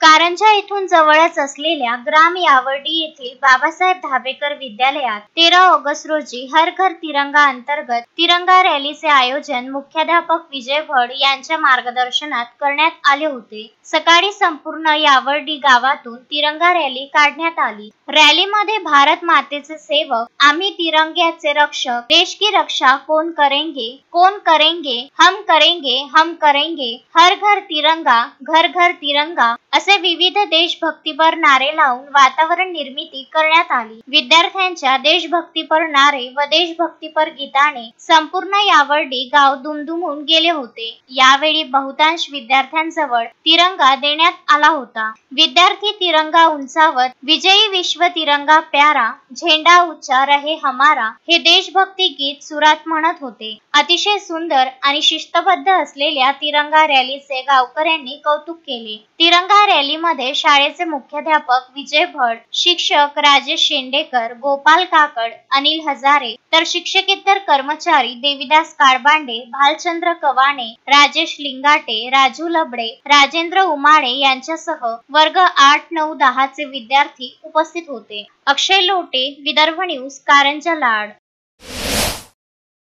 कारंजा येथून जवळच असलेल्या ग्राम यावर्डी येथील बाबासाहेब धाबेकर विद्यालयात 13 ऑगस्ट रोजी हर घर तिरंगा अंतर्गत तिरंगा रॅलीचे आयोजन मुख्याध्यापक विजय भड यांच्या मार्गदर्शनात करण्यात आले होते. सकाळी संपूर्ण यावर्डी गावातून तिरंगा रॅली काढण्यात आली. रॅलीमध्ये भारत मातेचे सेवक, आम्ही तिरंग्याचे रक्षक, देश की रक्षा कौन करेंगे, हम करेंगे, हर घर तिरंगा असे विविध देशभक्तीपर नारे लावून वातावरण निर्मिती करण्यात आली. विद्यार्थ्यांच्या देशभक्तीपर नारे व देशभक्तीपर गीताने संपूर्ण यावर्डी गाव दुमदुमून गेले होते. यावेळी बहुतांश विद्यार्थ्यांजवळ तिरंगा देण्यात आला होता. विद्यार्थी तिरंगा उंचावत विजयी विश्व तिरंगा प्यारा, झेंडा ऊंचा रहे हमारा हे देशभक्ती गीत सुरात म्हणत होते. अतिशय सुंदर आणि शिस्तबद्ध असलेल्या तिरंगा रॅलीचे गावकऱ्यांनी कौतुक केले. तिरंगा रॅलीमध्ये शाळेचे मुख्याध्यापक विजय भड, शिक्षक राजेश शेंडेकर, गोपाल काकड, अनिल हजारे, तर शिक्षकेतर कर्मचारी देविदास काळबांडे, भालचंद्र कवाणे, राजेश लिंगाटे, राजू लबडे, राजेंद्र उमाळे यांच्यासह वर्ग 8, 9, 10 चे विद्यार्थी उपस्थित होते. अक्षय लोटे, विदर्भ न्यूज, कारंजा लाड.